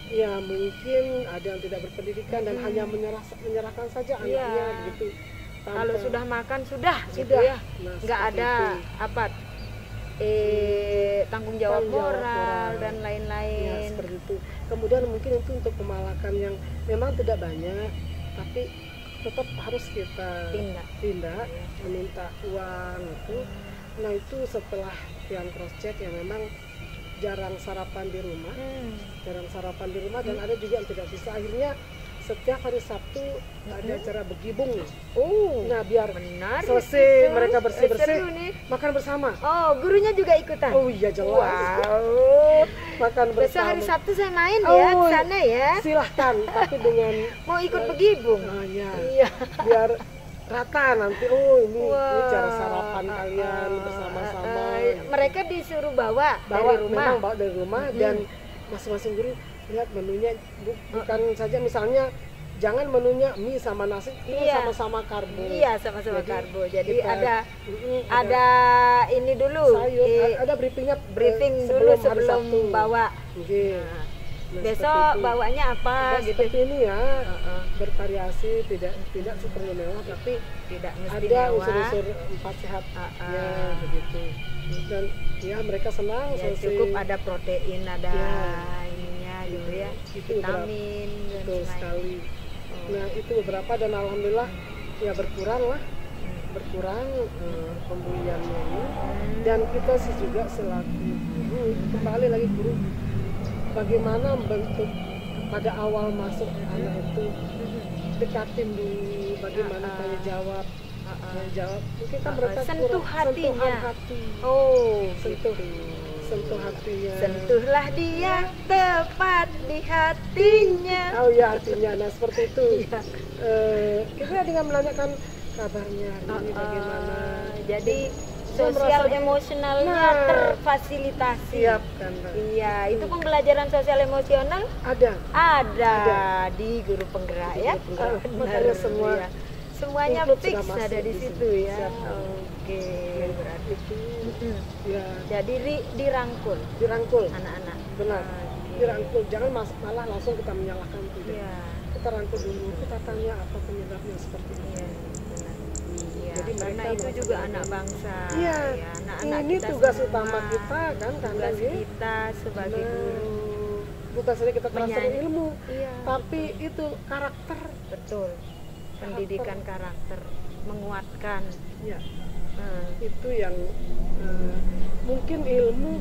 [SPEAKER 1] ya mungkin ada yang tidak berpendidikan dan hanya menyerahkan saja anaknya begitu.
[SPEAKER 2] Kalau sudah makan sudah gitu ya. Nggak ada tanggung jawab moral dan lain-lain.
[SPEAKER 1] Seperti itu. Kemudian mungkin itu untuk pemalakan yang memang tidak banyak, tapi tetap harus kita tindak, meminta uang itu. Nah itu setelah yang cross check yang memang jarang sarapan di rumah, dan ada juga yang tidak bisa. Akhirnya setiap hari Sabtu ada acara begibung.
[SPEAKER 2] Oh,
[SPEAKER 1] Nah, biar
[SPEAKER 2] menarik
[SPEAKER 1] selesai
[SPEAKER 2] itu.
[SPEAKER 1] mereka bersih-bersih,
[SPEAKER 2] Seru nih.
[SPEAKER 1] makan bersama.
[SPEAKER 2] Oh, gurunya juga ikutan?
[SPEAKER 1] Oh iya, jelas.
[SPEAKER 2] Wow.
[SPEAKER 1] Makan
[SPEAKER 2] Besok
[SPEAKER 1] bersama.
[SPEAKER 2] hari Sabtu saya main ya ke sana ya.
[SPEAKER 1] Silahkan, tapi dengan
[SPEAKER 2] Mau ikut begibung?
[SPEAKER 1] ya,
[SPEAKER 2] Iya.
[SPEAKER 1] biar rata nanti. Oh ini
[SPEAKER 2] Wah.
[SPEAKER 1] cara sarapan kalian bersama-sama.
[SPEAKER 2] Mereka disuruh bawa
[SPEAKER 1] Bawa
[SPEAKER 2] dari rumah.
[SPEAKER 1] memang bawa dari rumah dan masing-masing guru lihat menunya bukan saja misalnya jangan menunya mie sama nasi itu
[SPEAKER 2] Iya.
[SPEAKER 1] sama-sama karbo.
[SPEAKER 2] Iya, sama-sama karbo. Jadi
[SPEAKER 1] kita-
[SPEAKER 2] ada ini dulu.
[SPEAKER 1] sayur, ada briefingnya
[SPEAKER 2] briefing dulu
[SPEAKER 1] hari
[SPEAKER 2] sebelum
[SPEAKER 1] Sabtu.
[SPEAKER 2] bawa.
[SPEAKER 1] Oke.
[SPEAKER 2] Nah,
[SPEAKER 1] Nah,
[SPEAKER 2] besok
[SPEAKER 1] seperti itu.
[SPEAKER 2] bawanya apa
[SPEAKER 1] Nah,
[SPEAKER 2] gitu.
[SPEAKER 1] seperti ini ya, bervariasi, tidak super mewah tapi
[SPEAKER 2] Tidak mesti
[SPEAKER 1] ada
[SPEAKER 2] mewah.
[SPEAKER 1] unsur-unsur empat sehat ya begitu. Dan ya mereka senang
[SPEAKER 2] Ya,
[SPEAKER 1] selesai.
[SPEAKER 2] cukup ada protein, ada
[SPEAKER 1] Ya.
[SPEAKER 2] ininya gitu ya.
[SPEAKER 1] Itu
[SPEAKER 2] Vitamin dan
[SPEAKER 1] betul
[SPEAKER 2] lain-lain.
[SPEAKER 1] sekali. Nah itu beberapa dan alhamdulillah ya berkurang pembeliannya ini. Dan kita sih juga selaku guru kembali lagi guru bagaimana membentuk pada awal masuk anak itu dekatin dulu bagaimana tanya jawab mungkin kan mereka
[SPEAKER 2] Sentuh
[SPEAKER 1] kurang
[SPEAKER 2] hatinya.
[SPEAKER 1] sentuhan hati
[SPEAKER 2] Oh,
[SPEAKER 1] sentuh
[SPEAKER 2] gitu.
[SPEAKER 1] sentuh hatinya
[SPEAKER 2] Sentuhlah dia tepat di hatinya.
[SPEAKER 1] oh ya hatinya nah seperti itu
[SPEAKER 2] Iya.
[SPEAKER 1] kita dengan menanyakan kabarnya hari ini bagaimana
[SPEAKER 2] Jadi
[SPEAKER 1] Saya
[SPEAKER 2] sosial
[SPEAKER 1] merasa-
[SPEAKER 2] emosionalnya
[SPEAKER 1] Nah.
[SPEAKER 2] terfasilitasi.
[SPEAKER 1] siap kan
[SPEAKER 2] Iya, itu pembelajaran sosial emosional
[SPEAKER 1] ada
[SPEAKER 2] ada di guru penggerak ya.
[SPEAKER 1] Guru penggerak.
[SPEAKER 2] Oh,
[SPEAKER 1] Makanya semua
[SPEAKER 2] iya. Semuanya
[SPEAKER 1] include
[SPEAKER 2] fix
[SPEAKER 1] sudah masuk
[SPEAKER 2] ada di
[SPEAKER 1] di
[SPEAKER 2] situ
[SPEAKER 1] sini.
[SPEAKER 2] ya.
[SPEAKER 1] Siap.
[SPEAKER 2] Oke, berarti
[SPEAKER 1] itu
[SPEAKER 2] Mm-mm.
[SPEAKER 1] ya
[SPEAKER 2] Jadi dirangkul
[SPEAKER 1] dirangkul
[SPEAKER 2] anak-anak.
[SPEAKER 1] benar
[SPEAKER 2] Oke.
[SPEAKER 1] dirangkul jangan malah langsung kita menyalahkan tidak
[SPEAKER 2] Iya.
[SPEAKER 1] kita rangkul dulu kita tanya apa penyebabnya seperti ini
[SPEAKER 2] Iya, benar. Iya,
[SPEAKER 1] Jadi
[SPEAKER 2] karena
[SPEAKER 1] mereka
[SPEAKER 2] itu
[SPEAKER 1] merasa
[SPEAKER 2] juga
[SPEAKER 1] belajar.
[SPEAKER 2] anak bangsa.
[SPEAKER 1] Iya,
[SPEAKER 2] ya, anak-anak
[SPEAKER 1] ini
[SPEAKER 2] kita
[SPEAKER 1] tugas
[SPEAKER 2] semua.
[SPEAKER 1] utama kita kan
[SPEAKER 2] Tugas
[SPEAKER 1] ya.
[SPEAKER 2] kita sebagai guru.
[SPEAKER 1] Bukan saja kita transfer
[SPEAKER 2] Menyanyi.
[SPEAKER 1] ilmu,
[SPEAKER 2] Iya,
[SPEAKER 1] tapi itu karakter.
[SPEAKER 2] betul. Pendidikan karakter, menguatkan.
[SPEAKER 1] Ya,
[SPEAKER 2] Hmm.
[SPEAKER 1] itu yang mungkin ilmu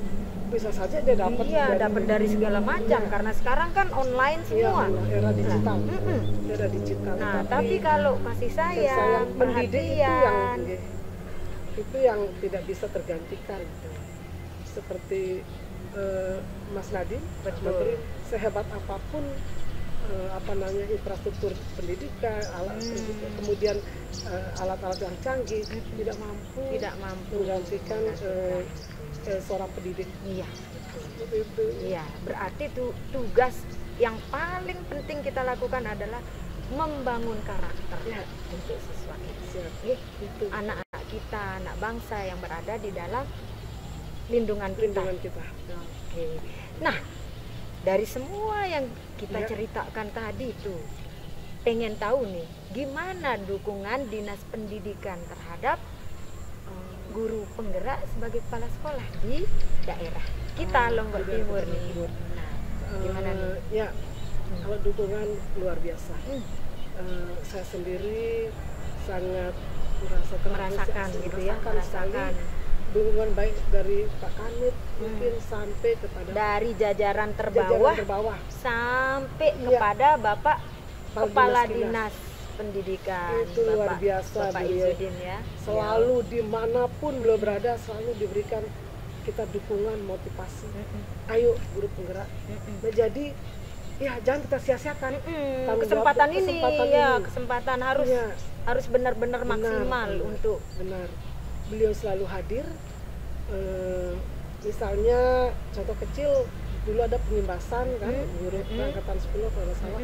[SPEAKER 1] bisa saja dia dapat
[SPEAKER 2] Iya, dapat dari segala macam
[SPEAKER 1] Iya.
[SPEAKER 2] karena sekarang kan online
[SPEAKER 1] Iya,
[SPEAKER 2] semua.
[SPEAKER 1] era digital.
[SPEAKER 2] Mm-mm.
[SPEAKER 1] Era digital.
[SPEAKER 2] Nah, tapi kalau kasih sayang,
[SPEAKER 1] mendidik
[SPEAKER 2] perhatian,
[SPEAKER 1] itu yang tidak bisa tergantikan. Seperti Mas Nadiem, Mas
[SPEAKER 2] Betul.
[SPEAKER 1] Menteri, sehebat apapun infrastruktur pendidikan, alat pendidikan, kemudian alat-alat yang canggih tidak mampu
[SPEAKER 2] tidak mampu
[SPEAKER 1] menggantikan seorang pendidik.
[SPEAKER 2] Iya,
[SPEAKER 1] Seperti itu.
[SPEAKER 2] iya. Berarti tugas yang paling penting kita lakukan adalah membangun karakter
[SPEAKER 1] Ya.
[SPEAKER 2] untuk siswa kita.
[SPEAKER 1] Siap.
[SPEAKER 2] Ih,
[SPEAKER 1] Itu
[SPEAKER 2] anak-anak kita, anak bangsa yang berada di dalam lindungan kita.
[SPEAKER 1] lindungan kita.
[SPEAKER 2] Oke. Nah, dari semua yang kita
[SPEAKER 1] Ya.
[SPEAKER 2] ceritakan tadi itu, pengen tahu nih, gimana dukungan Dinas Pendidikan terhadap guru penggerak sebagai kepala sekolah di daerah kita Lombok
[SPEAKER 1] di
[SPEAKER 2] Timur
[SPEAKER 1] daerah
[SPEAKER 2] nih.
[SPEAKER 1] Timur.
[SPEAKER 2] Nah, gimana nih?
[SPEAKER 1] Ya, kalau dukungan luar biasa.
[SPEAKER 2] Hmm.
[SPEAKER 1] Saya sendiri sangat
[SPEAKER 2] Merasakan gitu ya, merasakan
[SPEAKER 1] dukungan baik dari Pak Kanit mungkin sampai kepada
[SPEAKER 2] dari jajaran
[SPEAKER 1] jajaran
[SPEAKER 2] terbawah
[SPEAKER 1] terbawah
[SPEAKER 2] sampai
[SPEAKER 1] Iya.
[SPEAKER 2] kepada Bapak Kepala
[SPEAKER 1] dinas-dinas.
[SPEAKER 2] Dinas Pendidikan
[SPEAKER 1] Itu luar biasa
[SPEAKER 2] Bapak
[SPEAKER 1] beliau.
[SPEAKER 2] Izudin ya.
[SPEAKER 1] Selalu dimanapun beliau berada selalu diberikan kita dukungan motivasi. Ayo guru penggerak. Nah, jadi ya jangan kita sia-siakan. Tanggung
[SPEAKER 2] Kesempatan
[SPEAKER 1] jawab,
[SPEAKER 2] ini
[SPEAKER 1] kesempatan
[SPEAKER 2] ya,
[SPEAKER 1] ini.
[SPEAKER 2] kesempatan harus
[SPEAKER 1] Iya.
[SPEAKER 2] harus benar-benar maksimal
[SPEAKER 1] benar.
[SPEAKER 2] untuk
[SPEAKER 1] Benar. Beliau selalu hadir. Misalnya contoh kecil dulu ada penyimbasan kan guru angkatan 10 kalau nggak salah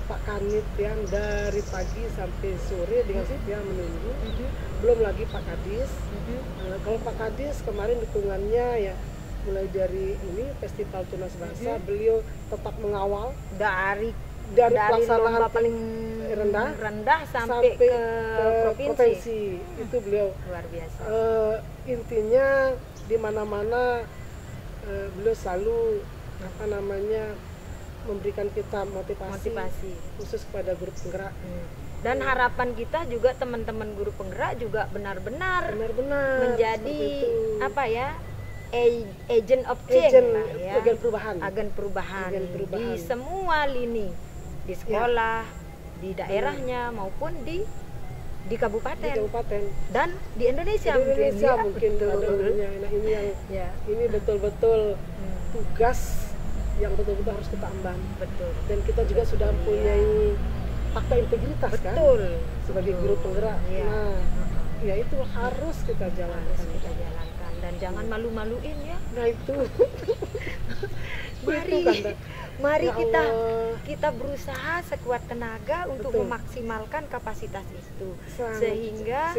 [SPEAKER 1] Pak Kanit yang dari pagi sampai sore dengan setia menunggu. Belum lagi Pak Kadis. Kalau Pak Kadis kemarin dukungannya ya mulai dari ini festival tunas bahasa beliau tetap mengawal
[SPEAKER 2] dari
[SPEAKER 1] pelaksanaan
[SPEAKER 2] lomba paling
[SPEAKER 1] rendah
[SPEAKER 2] sampai ke provinsi.
[SPEAKER 1] itu beliau
[SPEAKER 2] Luar biasa.
[SPEAKER 1] intinya di mana-mana beliau selalu memberikan kita motivasi khusus kepada guru penggerak.
[SPEAKER 2] Dan harapan kita juga teman-teman guru penggerak juga benar-benar
[SPEAKER 1] Benar-benar
[SPEAKER 2] menjadi
[SPEAKER 1] seperti itu.
[SPEAKER 2] apa ya? Agent of change
[SPEAKER 1] Agen,
[SPEAKER 2] lah ya.
[SPEAKER 1] agen perubahan.
[SPEAKER 2] Agen perubahan
[SPEAKER 1] Agen perubahan.
[SPEAKER 2] di semua lini, di sekolah, di daerahnya maupun di kabupaten, dan di Indonesia,
[SPEAKER 1] mungkin
[SPEAKER 2] betul.
[SPEAKER 1] ada gurunya. Nah ini yang
[SPEAKER 2] Ya.
[SPEAKER 1] ini betul-betul tugas yang betul-betul harus kita emban.
[SPEAKER 2] Betul.
[SPEAKER 1] Dan kita juga sudah mempunyai fakta integritas kan sebagai guru penggerak.
[SPEAKER 2] Iya.
[SPEAKER 1] Nah, ya itu harus kita jalankan.
[SPEAKER 2] Dan jangan malu-maluin ya.
[SPEAKER 1] Nah itu.
[SPEAKER 2] Mari
[SPEAKER 1] Ya
[SPEAKER 2] kita berusaha sekuat tenaga untuk memaksimalkan kapasitas itu, sehingga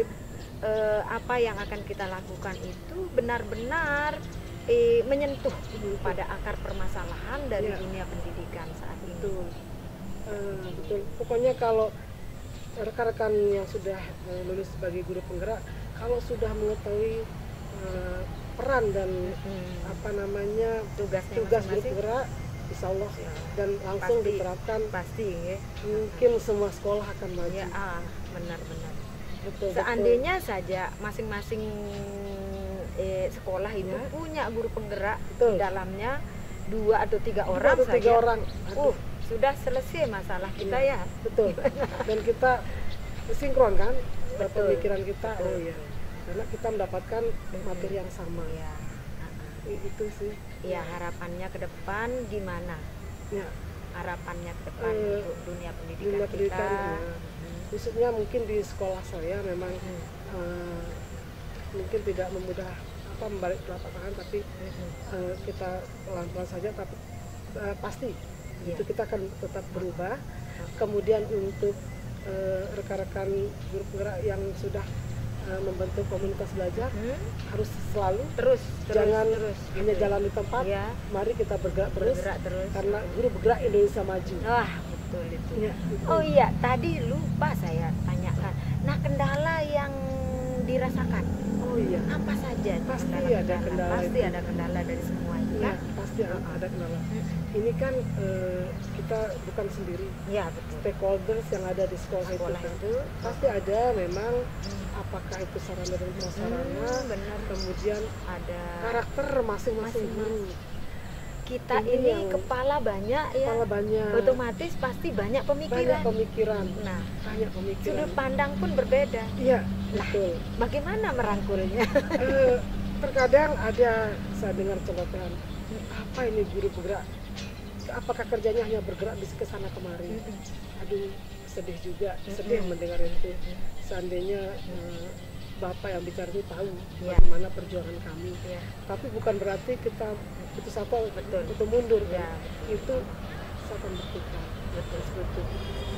[SPEAKER 2] apa yang akan kita lakukan itu benar-benar menyentuh pada akar permasalahan dari dunia pendidikan saat ini.
[SPEAKER 1] Betul. Pokoknya kalau rekan-rekan yang sudah lulus sebagai guru penggerak, kalau sudah mengetahui peran dan tugas guru penggerak, insya Allah dan langsung diterapkan,
[SPEAKER 2] pasti ya.
[SPEAKER 1] Mungkin semua sekolah akan maju.
[SPEAKER 2] Ya, benar-benar.
[SPEAKER 1] Betul,
[SPEAKER 2] seandainya saja masing-masing sekolah itu punya guru penggerak di dalamnya 2 atau 3 orang saja. Sudah selesai masalah kita ya.
[SPEAKER 1] Betul. Dan kita sinkron kan pemikiran kita. Oh iya. Karena kita mendapatkan materi yang sama.
[SPEAKER 2] Ya.
[SPEAKER 1] Itu sih.
[SPEAKER 2] Ya, harapannya ke depan gimana?
[SPEAKER 1] Ya.
[SPEAKER 2] Harapannya ke depan untuk dunia pendidikan kita.
[SPEAKER 1] Khususnya mungkin di sekolah saya memang mungkin tidak memudah membalik telapak tangan, tapi kita pelan-pelan saja, tapi pasti itu kita akan tetap berubah. Kemudian untuk rekan-rekan guru penggerak yang sudah membentuk komunitas belajar harus selalu jangan hanya jalan di tempat. Mari kita bergerak terus. Karena guru bergerak Indonesia maju.
[SPEAKER 2] Wah, betul itu. Oh iya, tadi lupa saya tanyakan. Nah, kendala yang dirasakan, apa saja?
[SPEAKER 1] Pasti ada kendala.
[SPEAKER 2] Pasti ada kendala dari semuanya.
[SPEAKER 1] Ya, pasti ada kendala. Ini kan kita bukan sendiri.
[SPEAKER 2] Ya, betul.
[SPEAKER 1] Stakeholders yang ada di sekolah itu pasti ada memang. Apakah itu sarana dan prasarana, kemudian
[SPEAKER 2] ada
[SPEAKER 1] karakter masing-masing guru.
[SPEAKER 2] Kita ini kepala banyak ya, otomatis pasti banyak pemikiran. Nah, sudut pandang pun berbeda.
[SPEAKER 1] Iya, betul.
[SPEAKER 2] Bagaimana merangkulnya?
[SPEAKER 1] Terkadang ada saya dengar celotehan, apa ini guru bergerak? Apakah kerjanya hanya bergerak di kesana kemari? Aduh, sedih juga, sedih mendengar itu. Seandainya Bapak yang bicara itu tahu bagaimana perjuangan kami, tapi bukan berarti kita putus asa untuk mundur. Itu saya akan buktikan. Betul.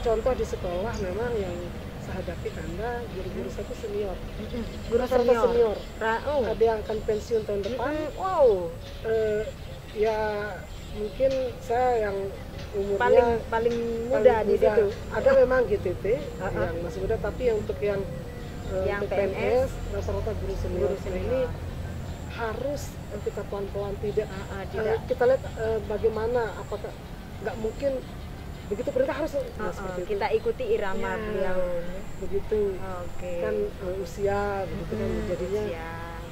[SPEAKER 1] Contoh di sekolah memang yang saya hadapi, Kanda, guru-guru saya itu senior. Guru senior. Ada yang akan pensiun tahun depan. Ya mungkin saya yang umurnya
[SPEAKER 2] paling muda di situ.
[SPEAKER 1] Ada memang GTT yang masih muda, tapi yang untuk yang PNS rata-rata guru senior. Ini harus kita pelan-pelan tidak kita lihat bagaimana, apakah nggak mungkin begitu perintah harus
[SPEAKER 2] kita ikuti irama beliau
[SPEAKER 1] begitu. Kan usia begitu kan, jadinya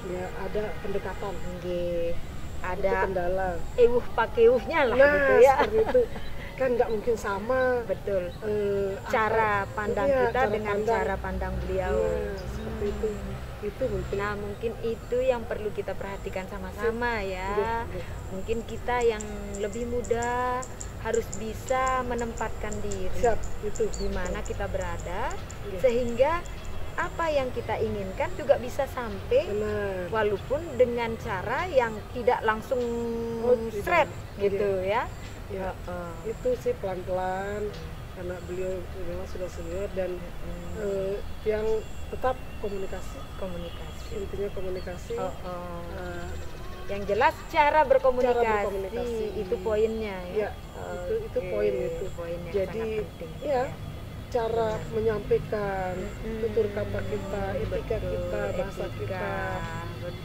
[SPEAKER 1] ya ada pendekatan.
[SPEAKER 2] Ada
[SPEAKER 1] kendala
[SPEAKER 2] pakeuhnya lah gitu ya.
[SPEAKER 1] Seperti itu kan nggak mungkin sama.
[SPEAKER 2] Betul. Cara pandang kita dengan cara pandang beliau.
[SPEAKER 1] Seperti itu mungkin.
[SPEAKER 2] Nah, mungkin itu yang perlu kita perhatikan sama-sama ya. Mungkin kita yang lebih muda harus bisa menempatkan diri di mana kita berada, sehingga apa yang kita inginkan juga bisa sampai. Walaupun dengan cara yang tidak langsung straight gitu ya.
[SPEAKER 1] Itu sih pelan-pelan, karena beliau memang sudah senior dan yang tetap komunikasi. Intinya komunikasi.
[SPEAKER 2] Yang jelas cara berkomunikasi itu poinnya ya.
[SPEAKER 1] Itu poin itu. Jadi cara menyampaikan tutur kata kita, etika kita, bahasa kita,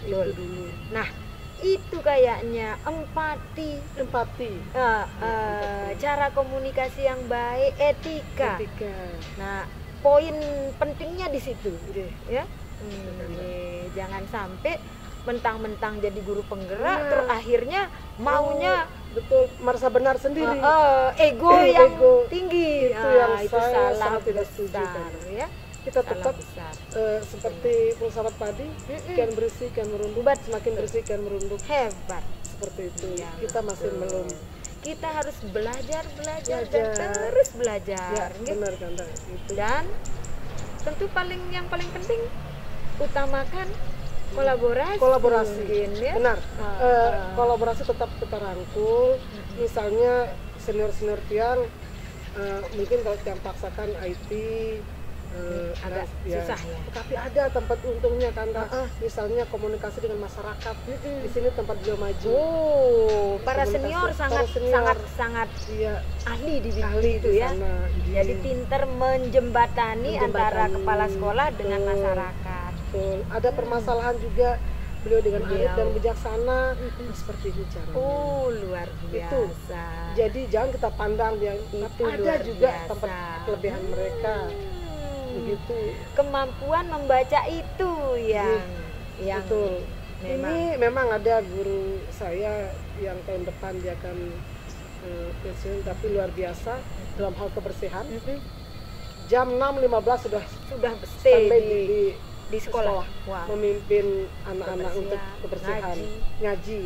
[SPEAKER 1] itu dulu.
[SPEAKER 2] Nah, itu kayaknya empati. Cara komunikasi yang baik, etika. Nah, poin pentingnya di situ, ya. Jangan sampai mentang-mentang jadi guru penggerak terus akhirnya maunya
[SPEAKER 1] betul merasa benar sendiri.
[SPEAKER 2] Ego yang
[SPEAKER 1] Ego.
[SPEAKER 2] tinggi.
[SPEAKER 1] Itu yang
[SPEAKER 2] itu
[SPEAKER 1] saya
[SPEAKER 2] salah
[SPEAKER 1] sangat tidak setuju,
[SPEAKER 2] besar,
[SPEAKER 1] Kanda.
[SPEAKER 2] ya.
[SPEAKER 1] Kita
[SPEAKER 2] Salah
[SPEAKER 1] tetap
[SPEAKER 2] besar.
[SPEAKER 1] seperti filsafat padi, kian berisi kian merunduk, semakin bersih kian merunduk.
[SPEAKER 2] Hebat.
[SPEAKER 1] Seperti itu.
[SPEAKER 2] Ya,
[SPEAKER 1] Kita masih
[SPEAKER 2] betul.
[SPEAKER 1] belum.
[SPEAKER 2] Kita harus belajar dan
[SPEAKER 1] Belajar.
[SPEAKER 2] terus belajar.
[SPEAKER 1] Ya,
[SPEAKER 2] gitu.
[SPEAKER 1] benar Kanda. Itu.
[SPEAKER 2] Dan tentu yang paling penting utamakan kolaborasi mungkin, ya.
[SPEAKER 1] Benar. Kolaborasi tetap kita rangkul. Misalnya senior tiang mungkin kalau tiang paksakan IT
[SPEAKER 2] agak susah ya.
[SPEAKER 1] Tapi ada tempat untungnya Kanda. Misalnya komunikasi dengan masyarakat. Di sini tempat beliau maju.
[SPEAKER 2] Para
[SPEAKER 1] Komunikasi.
[SPEAKER 2] senior
[SPEAKER 1] Para senior.
[SPEAKER 2] sangat
[SPEAKER 1] Iya,
[SPEAKER 2] ahli di bidang
[SPEAKER 1] ahli
[SPEAKER 2] itu
[SPEAKER 1] di
[SPEAKER 2] ya.
[SPEAKER 1] sana.
[SPEAKER 2] Jadi pinter menjembatani antara kepala sekolah dengan
[SPEAKER 1] Betul.
[SPEAKER 2] masyarakat.
[SPEAKER 1] Betul. Ada permasalahan juga beliau dengan arif
[SPEAKER 2] Beliau.
[SPEAKER 1] dan bijaksana. Seperti itu caranya.
[SPEAKER 2] Luar
[SPEAKER 1] Itu.
[SPEAKER 2] biasa.
[SPEAKER 1] Jadi jangan kita pandang yang
[SPEAKER 2] Itu
[SPEAKER 1] ada
[SPEAKER 2] luar
[SPEAKER 1] juga
[SPEAKER 2] biasa.
[SPEAKER 1] tempat kelebihan mereka. Begitu.
[SPEAKER 2] Kemampuan membaca itu yang
[SPEAKER 1] Betul.
[SPEAKER 2] memang.
[SPEAKER 1] Ini memang ada guru saya yang tahun depan dia akan pensiun, tapi luar biasa dalam hal kebersihan. Jam 6.15 sudah
[SPEAKER 2] stay
[SPEAKER 1] standby
[SPEAKER 2] di sekolah. Wow.
[SPEAKER 1] memimpin anak-anak untuk kebersihan, ngaji.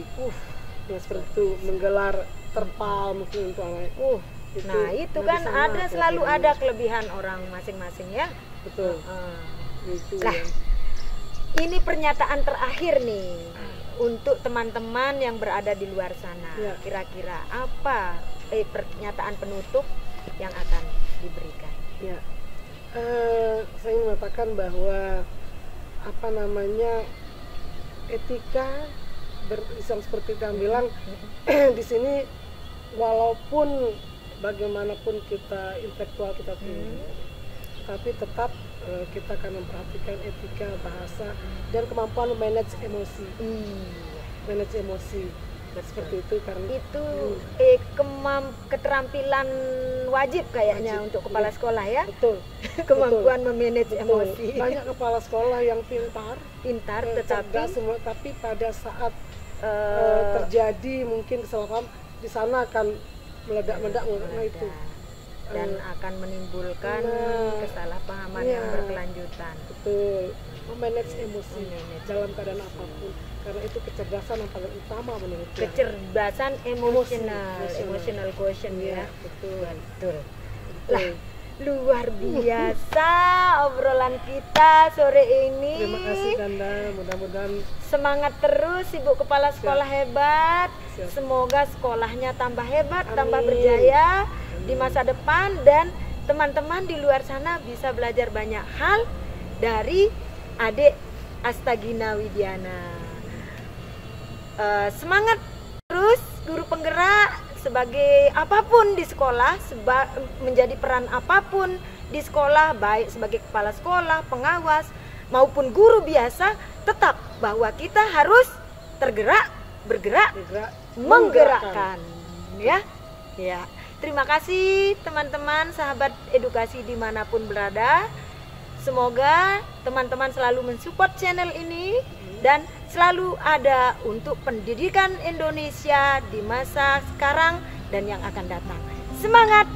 [SPEAKER 1] Yang seperti itu, menggelar terpal mungkin untuk anak.
[SPEAKER 2] Nah itu kan
[SPEAKER 1] sama
[SPEAKER 2] ada selalu
[SPEAKER 1] kelebihannya.
[SPEAKER 2] ada kelebihan orang masing-masing ya.
[SPEAKER 1] Betul. Itu
[SPEAKER 2] Lah,
[SPEAKER 1] yang-
[SPEAKER 2] ini pernyataan terakhir nih untuk teman-teman yang berada di luar sana.
[SPEAKER 1] Ya.
[SPEAKER 2] Kira-kira apa pernyataan penutup yang akan diberikan?
[SPEAKER 1] Ya, saya ingin mengatakan bahwa etika yang seperti yang bilang di sini walaupun bagaimanapun kita intelektual kita tinggi, tapi tetap kita akan memperhatikan etika bahasa dan kemampuan manage emosi. Manage emosi. Seperti itu karena
[SPEAKER 2] Itu keterampilan wajib kayaknya untuk kepala sekolah ya.
[SPEAKER 1] betul.
[SPEAKER 2] Kemampuan memanage
[SPEAKER 1] Betul.
[SPEAKER 2] emosi.
[SPEAKER 1] Banyak kepala sekolah yang
[SPEAKER 2] Pintar
[SPEAKER 1] cerdas
[SPEAKER 2] tetapi
[SPEAKER 1] semua, tapi pada saat terjadi mungkin kesalahan di sana akan meledak-meledak itu.
[SPEAKER 2] dan akan menimbulkan kesalahpahaman
[SPEAKER 1] Iya.
[SPEAKER 2] yang berkelanjutan.
[SPEAKER 1] Betul. Memanage emosi
[SPEAKER 2] Memanage
[SPEAKER 1] dalam keadaan apapun, karena itu kecerdasan yang paling utama menurut saya.
[SPEAKER 2] Kecerdasan emosional quotient
[SPEAKER 1] Iya,
[SPEAKER 2] ya.
[SPEAKER 1] betul.
[SPEAKER 2] Betul.
[SPEAKER 1] Betul.
[SPEAKER 2] Lah, luar biasa obrolan kita sore ini.
[SPEAKER 1] Terima kasih Kanda, mudah-mudahan
[SPEAKER 2] Semangat terus Ibu Kepala Sekolah hebat.
[SPEAKER 1] Siap.
[SPEAKER 2] Semoga sekolahnya tambah hebat,
[SPEAKER 1] Amin.
[SPEAKER 2] tambah berjaya di masa depan, dan teman-teman di luar sana bisa belajar banyak hal dari adik Astagina Widiana. Semangat terus guru penggerak sebagai apapun di sekolah, menjadi peran apapun di sekolah, baik sebagai kepala sekolah, pengawas maupun guru biasa, tetap bahwa kita harus bergerak, menggerakkan, ya. Ya. Terima kasih teman-teman, sahabat edukasi dimanapun berada. Semoga teman-teman selalu mensupport channel ini dan selalu ada untuk pendidikan Indonesia di masa sekarang dan yang akan datang. Semangat!